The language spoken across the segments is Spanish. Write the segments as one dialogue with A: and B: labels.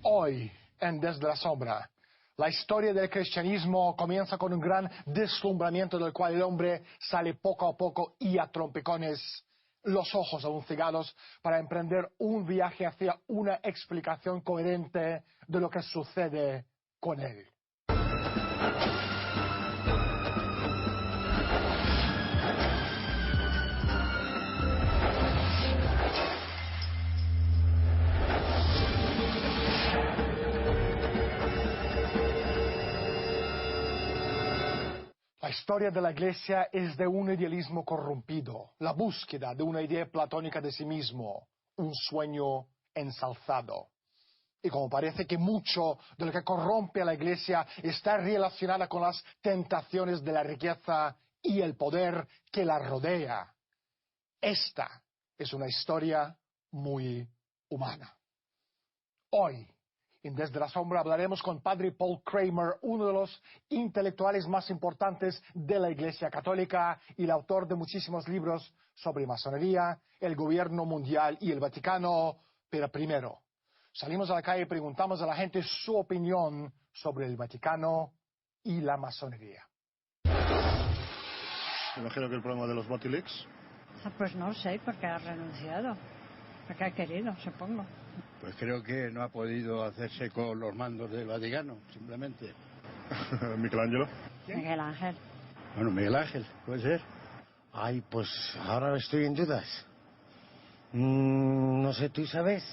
A: Hoy, en Desde la Sombra, la historia del cristianismo comienza con un gran deslumbramiento del cual el hombre sale poco a poco y a trompicones, los ojos aún cegados, para emprender un viaje hacia una explicación coherente de lo que sucede con él. La historia de la Iglesia es de un idealismo corrompido, la búsqueda de una idea platónica de sí mismo, un sueño ensalzado. Y como parece que mucho de lo que corrompe a la Iglesia está relacionada con las tentaciones de la riqueza y el poder que la rodea, esta es una historia muy humana. Hoy, en Desde la Sombra, hablaremos con Padre Paul Kramer, uno de los intelectuales más importantes de la Iglesia Católica y el autor de muchísimos libros sobre masonería, el gobierno mundial y el Vaticano. Pero primero, salimos a la calle y preguntamos a la gente su opinión sobre el Vaticano y la masonería.
B: Me imagino que el problema de los Botileaks.
C: Pues no sé, porque ha renunciado, porque ha querido, supongo.
D: Pues creo que no ha podido hacerse con los mandos del Vaticano, simplemente.
B: Michelangelo.
C: Miguel Ángel.
D: Bueno, Miguel Ángel, puede ser.
E: Ay, pues ahora estoy en dudas. No sé, ¿tú sabes?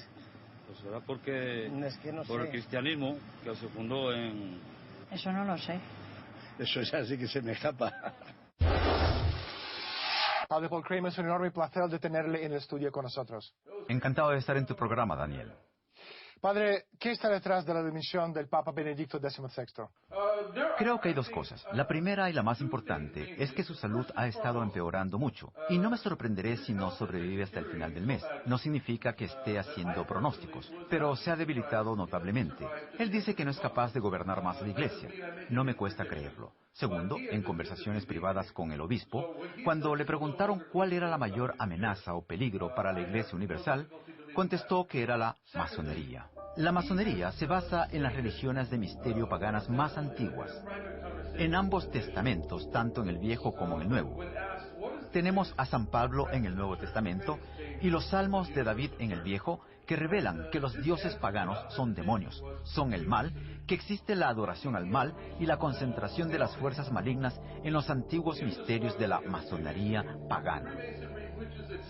F: Pues será porque
E: Es que no
F: por
E: sé.
F: el cristianismo que se fundó en...
C: Eso no lo sé.
D: Eso es así que se me escapa.
A: Padre Paul Kramer, es un enorme placer de tenerle en el estudio con nosotros.
G: Encantado de estar en tu programa, Daniel.
A: Padre, ¿qué está detrás de la dimisión del Papa Benedicto XVI?
G: Creo que hay dos cosas. La primera y la más importante es que su salud ha estado empeorando mucho. Y no me sorprenderé si no sobrevive hasta el final del mes. No significa que esté haciendo pronósticos, pero se ha debilitado notablemente. Él dice que no es capaz de gobernar más la Iglesia. No me cuesta creerlo. Segundo, en conversaciones privadas con el obispo, cuando le preguntaron cuál era la mayor amenaza o peligro para la Iglesia Universal, contestó que era la masonería. La masonería se basa en las religiones de misterio paganas más antiguas. En ambos testamentos, tanto en el Viejo como en el Nuevo. Tenemos a San Pablo en el Nuevo Testamento y los Salmos de David en el Viejo, que revelan que los dioses paganos son demonios, son el mal, que existe la adoración al mal y la concentración de las fuerzas malignas en los antiguos misterios de la masonería pagana.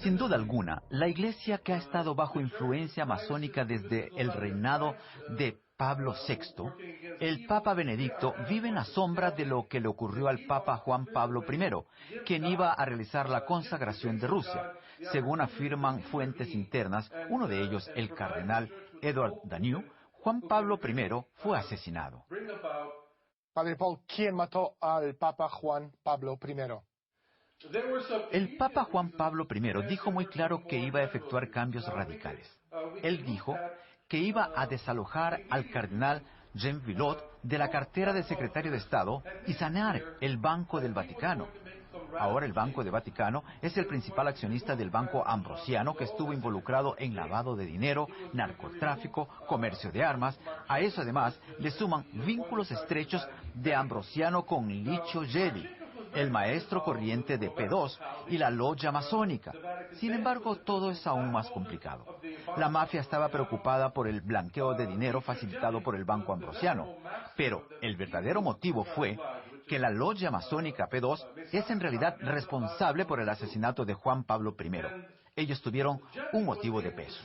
G: Sin duda alguna, la Iglesia, que ha estado bajo influencia masónica desde el reinado de Pablo VI, el Papa Benedicto vive en la sombra de lo que le ocurrió al Papa Juan Pablo I, quien iba a realizar la consagración de Rusia. Según afirman fuentes internas, uno de ellos, el cardenal Edward Daniel, Juan Pablo I fue asesinado.
A: Padre Paul, ¿quién mató al Papa Juan Pablo I?
G: El Papa Juan Pablo I dijo muy claro que iba a efectuar cambios radicales. Él dijo que iba a desalojar al cardenal Jean Villot de la cartera de secretario de Estado y sanear el Banco del Vaticano. Ahora el Banco del Vaticano es el principal accionista del Banco Ambrosiano, que estuvo involucrado en lavado de dinero, narcotráfico, comercio de armas. A eso además le suman vínculos estrechos de Ambrosiano con Licio Gelli, el maestro corriente de P2 y la logia masónica. Sin embargo, todo es aún más complicado. La mafia estaba preocupada por el blanqueo de dinero facilitado por el Banco Ambrosiano, pero el verdadero motivo fue que la logia masónica P2 es en realidad responsable por el asesinato de Juan Pablo I. Ellos tuvieron un motivo de peso.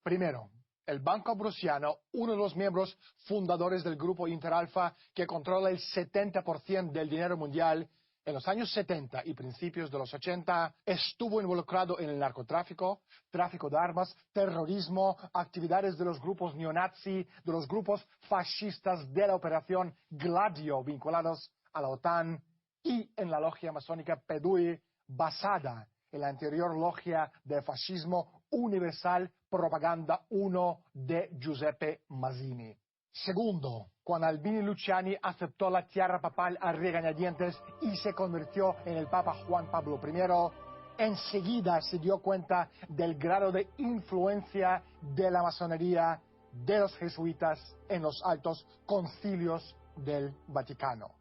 A: Primero, el Banco Ambrosiano, uno de los miembros fundadores del grupo Interalfa, que controla el 70% del dinero mundial, en los años 70 y principios de los 80, estuvo involucrado en el narcotráfico, tráfico de armas, terrorismo, actividades de los grupos neonazi, de los grupos fascistas de la operación Gladio vinculados a la OTAN y en la logia masónica P2, basada en la anterior logia de fascismo universal Propaganda 1 de Giuseppe Mazzini. Segundo, cuando Albini Luciani aceptó la tiara papal a regañadientes y se convirtió en el Papa Juan Pablo I, enseguida se dio cuenta del grado de influencia de la masonería de los jesuitas en los altos concilios del Vaticano.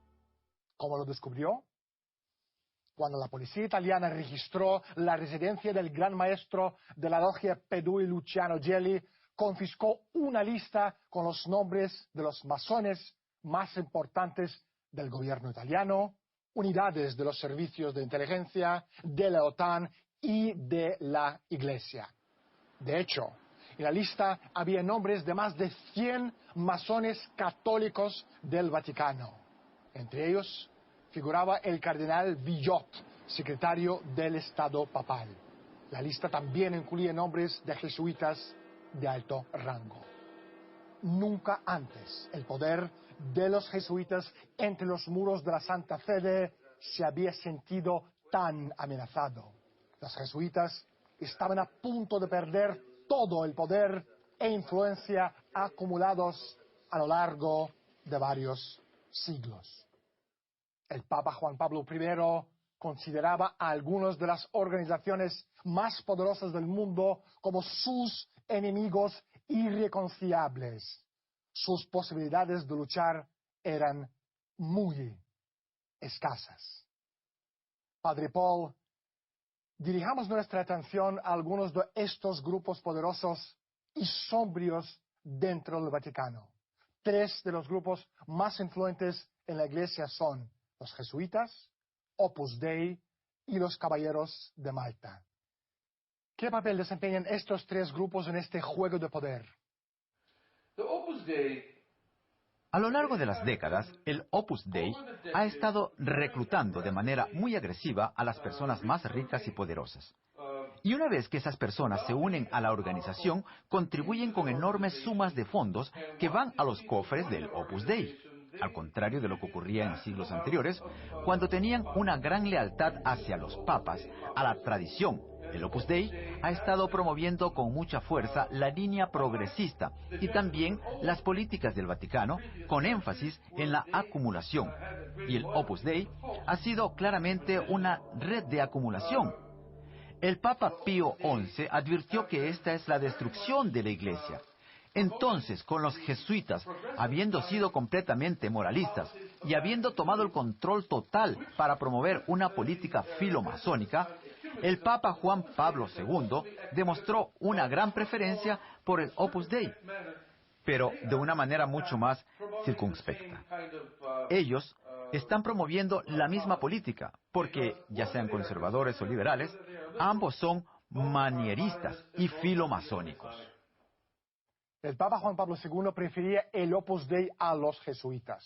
A: ¿Cómo lo descubrió? Cuando la policía italiana registró la residencia del gran maestro de la logia P2 Luciano Gelli, confiscó una lista con los nombres de los masones más importantes del gobierno italiano, unidades de los servicios de inteligencia, de la OTAN y de la Iglesia. De hecho, en la lista había nombres de más de 100 masones católicos del Vaticano. Entre ellos figuraba el cardenal Villot, secretario del Estado papal. La lista también incluía nombres de jesuitas de alto rango. Nunca antes el poder de los jesuitas entre los muros de la Santa Sede se había sentido tan amenazado. Los jesuitas estaban a punto de perder todo el poder e influencia acumulados a lo largo de varios siglos. El Papa Juan Pablo I consideraba a algunas de las organizaciones más poderosas del mundo como sus enemigos irreconciliables. Sus posibilidades de luchar eran muy escasas. Padre Paul, dirijamos nuestra atención a algunos de estos grupos poderosos y sombrios dentro del Vaticano. 3 de los grupos más influyentes en la Iglesia son los jesuitas, Opus Dei y los Caballeros de Malta. ¿Qué papel desempeñan estos 3 grupos en este juego de poder?
G: A lo largo de las décadas, el Opus Dei ha estado reclutando de manera muy agresiva a las personas más ricas y poderosas. Y una vez que esas personas se unen a la organización, contribuyen con enormes sumas de fondos que van a los cofres del Opus Dei. Al contrario de lo que ocurría en siglos anteriores, cuando tenían una gran lealtad hacia los papas, a la tradición. El Opus Dei ha estado promoviendo con mucha fuerza la línea progresista y también las políticas del Vaticano, con énfasis en la acumulación. Y el Opus Dei ha sido claramente una red de acumulación. El Papa Pío XI advirtió que esta es la destrucción de la Iglesia. Entonces, con los jesuitas, habiendo sido completamente moralistas y habiendo tomado el control total para promover una política filomasónica, el Papa Juan Pablo II demostró una gran preferencia por el Opus Dei, pero de una manera mucho más circunspecta. Ellos están promoviendo la misma política, porque, ya sean conservadores o liberales, ambos son manieristas y filomasónicos.
A: El Papa Juan Pablo II prefería el Opus Dei a los jesuitas.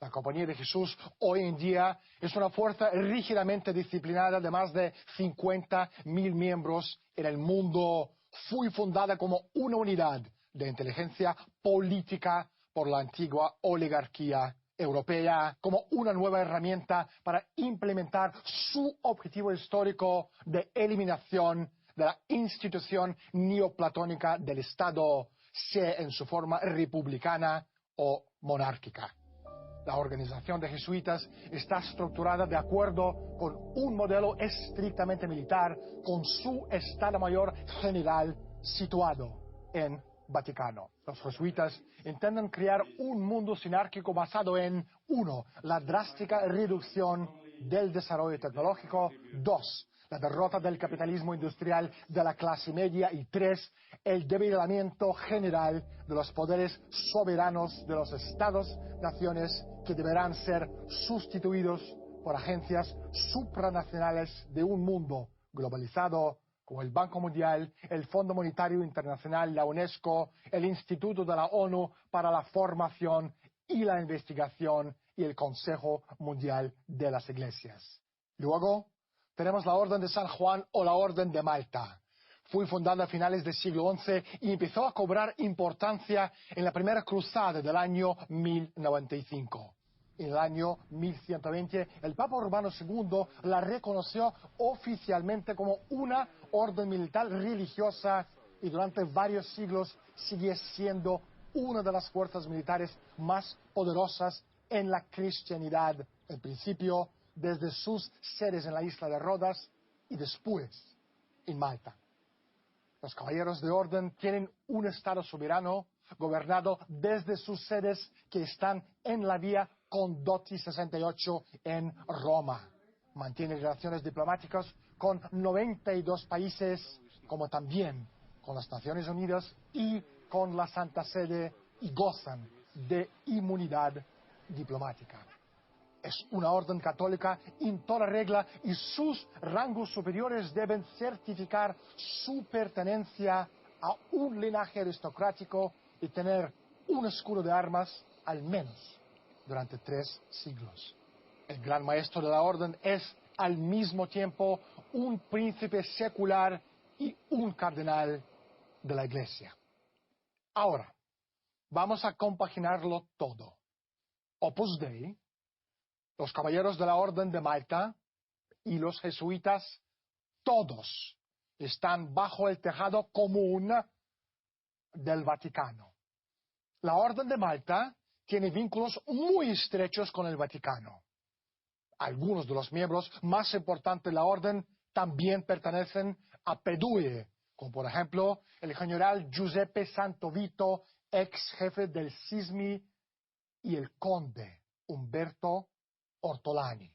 A: La Compañía de Jesús hoy en día es una fuerza rígidamente disciplinada de más de 50.000 miembros en el mundo. Fue fundada como una unidad de inteligencia política por la antigua oligarquía europea, como una nueva herramienta para implementar su objetivo histórico de eliminación de la institución neoplatónica del Estado, sea en su forma republicana o monárquica. La organización de jesuitas está estructurada de acuerdo con un modelo estrictamente militar, con su Estado Mayor General situado en Vaticano. Los jesuitas intentan crear un mundo sinárquico basado en 1. La drástica reducción del desarrollo tecnológico, 2. La derrota del capitalismo industrial de la clase media y 3. El debilitamiento general de los poderes soberanos de los Estados-naciones que deberán ser sustituidos por agencias supranacionales de un mundo globalizado como el Banco Mundial, el Fondo Monetario Internacional, la UNESCO, el Instituto de la ONU para la Formación y la Investigación y el Consejo Mundial de las Iglesias. Luego, tenemos la Orden de San Juan o la Orden de Malta. Fue fundada a finales del siglo XI y empezó a cobrar importancia en la primera cruzada del año 1095. En el año 1120, el Papa Urbano II la reconoció oficialmente como una orden militar religiosa y durante varios siglos sigue siendo una de las fuerzas militares más poderosas en la cristianidad, en principio desde sus sedes en la isla de Rodas y después en Malta. Los caballeros de orden tienen un Estado soberano gobernado desde sus sedes que están en la vía Condotti 68 en Roma. Mantiene relaciones diplomáticas con 92 países, como también con las Naciones Unidas y con la Santa Sede, y gozan de inmunidad diplomática. Es una orden católica en toda regla y sus rangos superiores deben certificar su pertenencia a un linaje aristocrático y tener un escudo de armas al menos durante 3 siglos. El gran maestro de la orden es al mismo tiempo un príncipe secular y un cardenal de la Iglesia. Ahora, vamos a compaginarlo todo. Opus Dei, los caballeros de la Orden de Malta y los jesuitas, todos están bajo el tejado común del Vaticano. La Orden de Malta tiene vínculos muy estrechos con el Vaticano. Algunos de los miembros más importantes de la Orden también pertenecen a P2, como por ejemplo el general Giuseppe Santovito, ex jefe del SISMI, y el conde Umberto Ortolani.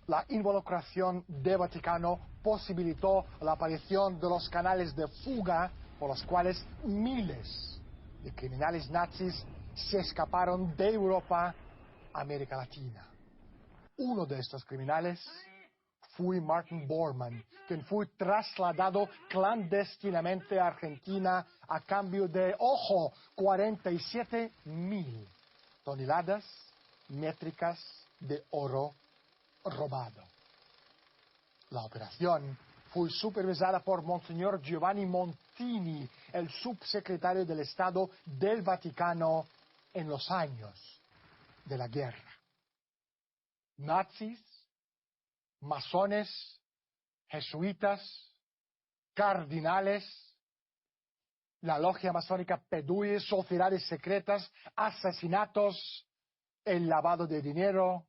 A: La involucración del Vaticano posibilitó la aparición de los canales de fuga por los cuales miles de criminales nazis se escaparon de Europa a América Latina. Uno de estos criminales fue Martin Bormann, quien fue trasladado clandestinamente a Argentina a cambio de, ojo, 47.000 toneladas métricas de oro robado. La operación fue supervisada por Monseñor Giovanni Montini, el subsecretario del Estado del Vaticano en los años de la guerra. Nazis, masones, jesuitas, cardinales, la logia masónica P2, sociedades secretas, asesinatos, el lavado de dinero.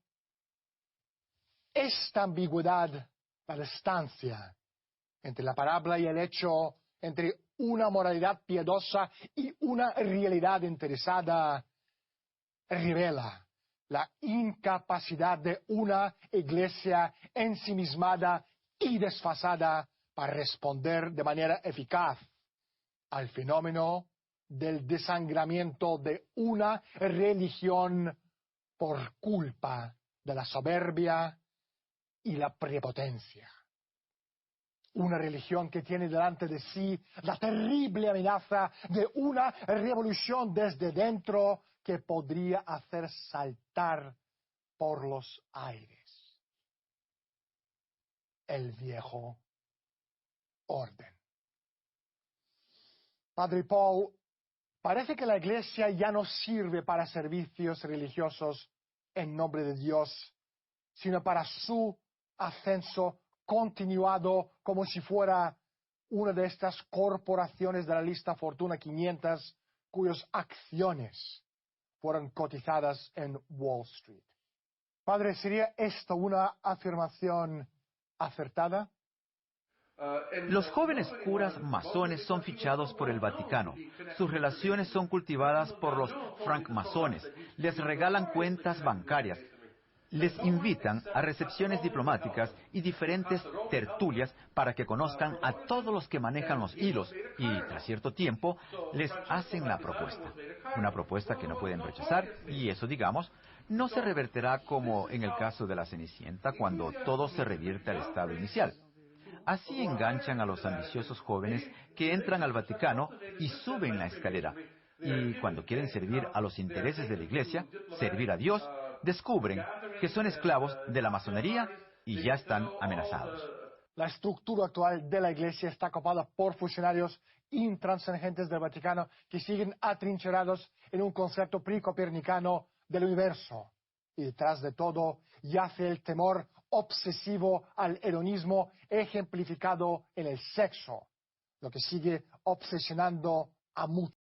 A: Esta ambigüedad, la distancia entre la palabra y el hecho, entre una moralidad piedosa y una realidad interesada, revela la incapacidad de una iglesia ensimismada y desfasada para responder de manera eficaz al fenómeno del desangramiento de una religión por culpa de la soberbia y la prepotencia. Una religión que tiene delante de sí la terrible amenaza de una revolución desde dentro que podría hacer saltar por los aires el viejo orden. Padre Paul, parece que la Iglesia ya no sirve para servicios religiosos en nombre de Dios, sino para su ascenso continuado como si fuera una de estas corporaciones de la lista Fortuna 500 cuyas acciones fueron cotizadas en Wall Street. Padre, ¿sería esto una afirmación acertada?
G: Los jóvenes curas masones son fichados por el Vaticano. Sus relaciones son cultivadas por los francmasones. Les regalan cuentas bancarias. Les invitan a recepciones diplomáticas y diferentes tertulias para que conozcan a todos los que manejan los hilos y, tras cierto tiempo, les hacen la propuesta. Una propuesta que no pueden rechazar y eso, digamos, no se revertirá como en el caso de la Cenicienta cuando todo se revierte al estado inicial. Así enganchan a los ambiciosos jóvenes que entran al Vaticano y suben la escalera. Y cuando quieren servir a los intereses de la Iglesia, servir a Dios, descubren que son esclavos de la masonería y ya están amenazados.
A: La estructura actual de la Iglesia está copada por funcionarios intransigentes del Vaticano que siguen atrincherados en un concepto precopernicano del universo. Y detrás de todo yace el temor obsesivo al hedonismo ejemplificado en el sexo, lo que sigue obsesionando a muchos.